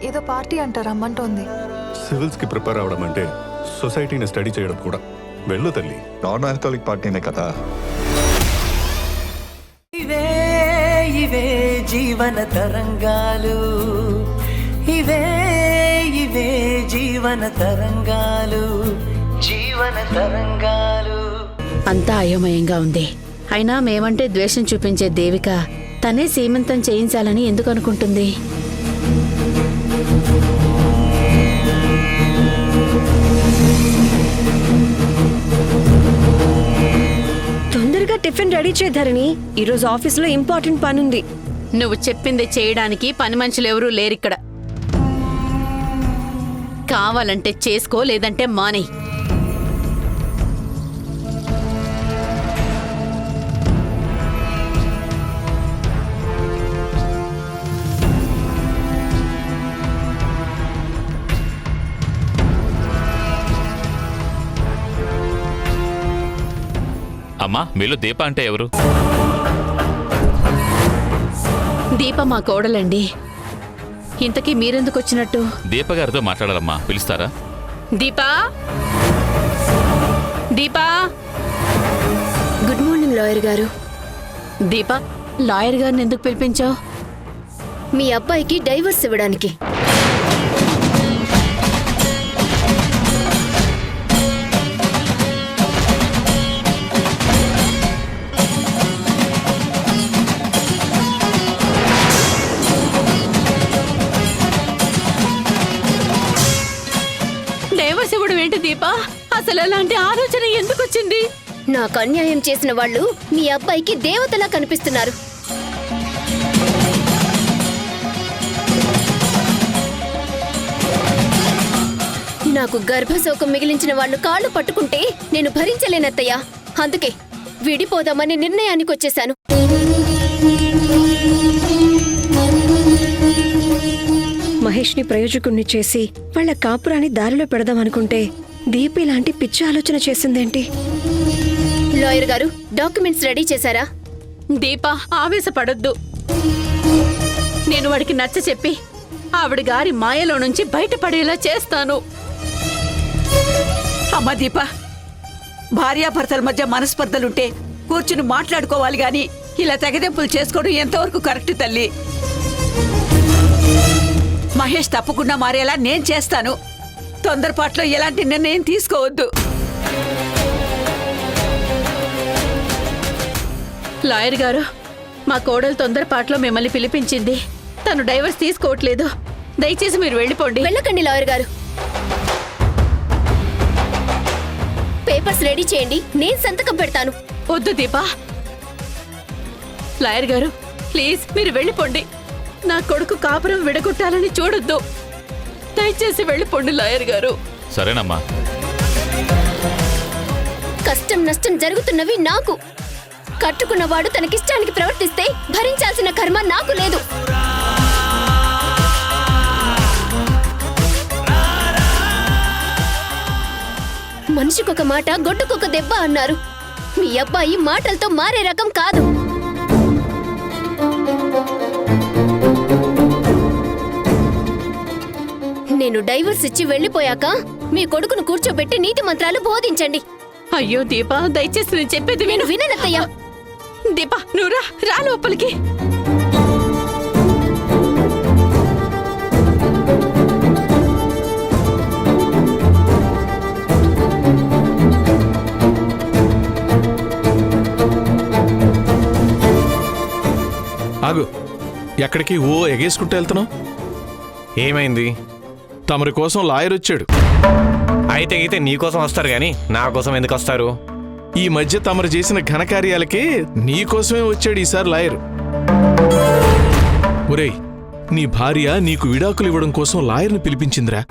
ఏదో పార్టీ అంటారు రమ్మంటోంది. సివిల్స్కి ప్రిపేర్ అవడం అంటే సొసైటీని స్టడీ చేయడం కూడా. వెళ్ళు తల్లి. నాన్ ఆల్కహాలిక్ పార్టీనే కదా. ఇవే ఇవే జీవన తరంగాలు, ఇవే ఇవే జీవన తరంగాలు, జీవన తరంగాలు. అంతా అయోమయంగా ఉంది. అయినా మేమంటే ద్వేషం చూపించే దేవిక తనే సీమంతం చేయించాలని ఎందుకు అనుకుంటుంది? తొందరగా టిఫిన్ రెడీ చేద్దారని ఈరోజు ఆఫీస్లో ఇంపార్టెంట్ పనుంది. నువ్వు చెప్పింది చేయడానికి పని మనుషులెవరూ లేరిక్కడ. కావాలంటే చేసుకో, లేదంటే మానే. అమ్మా, మీలో దీప అంటే ఎవరు? దీప మా కోడలండి. ఇంతకీ మీరెందుకు వచ్చినట్టు? దీప గారితో మాట్లాడాలమ్మా, పిలుస్తారా? Deepa, Deepa. Good morning lawyer గారు. దీపా, లాయర్ గారిని ఎందుకు పిలిపించావు? మీ అబ్బాయికి డైవర్స్ ఇవ్వడానికి. డైవర్స్ ఇవ్వడం ఏంటి దీపా? అసలు అలాంటి ఆలోచన ఎందుకు వచ్చింది? నాకు అన్యాయం చేసిన వాళ్ళు మీ అబ్బాయికి దేవతలా కనిపిస్తున్నారు. నాకు గర్భశోకం మిగిలించిన వాళ్ళు కాళ్ళు పట్టుకుంటే నేను భరించలేనత్తయ్యా. అందుకే విడిపోదామని నిర్ణయానికి వచ్చేశాను. మహేష్ని ప్రయోజకుణ్ణి చేసి వాళ్ళ కాపురాన్ని దారిలో పెడదామనుకుంటే దీపి లాంటి పిచ్చి ఆలోచన చేసిందేంటి? లాయర్ గారు, డాక్యుమెంట్స్ రెడీ చేశారా? దీపా, ఆవేశపడొద్దు. నేను వాడికి నచ్చ చెప్పి ఆవిడ గారి మాయలో నుంచి బయటపడేలా చేస్తాను. అమ్మా దీప, భార్యాభర్తల మధ్య మనస్పర్ధలుంటే కూర్చుని మాట్లాడుకోవాలి గాని ఇలా తెగదెంపులు చేసుకోవడం ఎంతవరకు కరెక్ట్ తల్లి? మహేష్ తప్పకుండా మారేలా నేను చేస్తాను. తొందరపాట్లో ఎలాంటి నిర్ణయం తీసుకోవద్దు. లాయర్ గారు, మా కోడలు తొందరపాట్లో మిమ్మల్ని పిలిపించింది. తను డైవర్స్ తీసుకోవట్లేదు. దయచేసి మీరు వెళ్ళిపోండి. వెళ్ళకండి లాయర్ గారు. పేపర్స్ రెడీ చేయండి, నేను సంతకం పెడతాను. వద్దు దీపా. లాయర్ గారు, ప్లీజ్ మీరు వెళ్ళిపోండి. నా కొడుకు కాపురం విడగొట్టాలని చూడొద్దు. దయచేసి వెళ్ళిపోండి లాయర్ గారు. సరేనమ్మా. కష్టం నష్టం జరుగుతున్నవి నాకు. కట్టుకున్నవాడు తనకిష్టానికి ప్రవర్తిస్తే భరించాల్సిన కర్మ నాకు లేదు. మనిషికొక మాట గొడ్డుకొక దెబ్బ అన్నారు. మీ అబ్బాయి మాటలతో మారే రకం కాదు. నేను డైవర్స్ ఇచ్చి వెళ్ళిపోయాక మీ కొడుకును కూర్చోబెట్టి నీతి మంత్రాలు బోధించండి. అయ్యో దీపా, దయచేసి నేను చెప్పేది నేను విననత్తయ్యా. దీపా, నువ్వు రా లోపలికి. ఆగు, ఎక్కడికి ఓ ఎగేసుకుంటూ వెళ్తున్నావు? ఏమైంది? తమరి కోసం లాయర్ వచ్చాడు. అయితే నీకోసం వస్తారు గాని నా కోసం ఎందుకు వస్తారు? ఈ మధ్య తమరు చేసిన ఘనకార్యాలకే నీకోసమే వచ్చాడు ఈసారి లాయర్. ఒరేయ్, నీ భార్య నీకు విడాకులు ఇవ్వడం కోసం లాయర్ని పిలిపించిందిరా.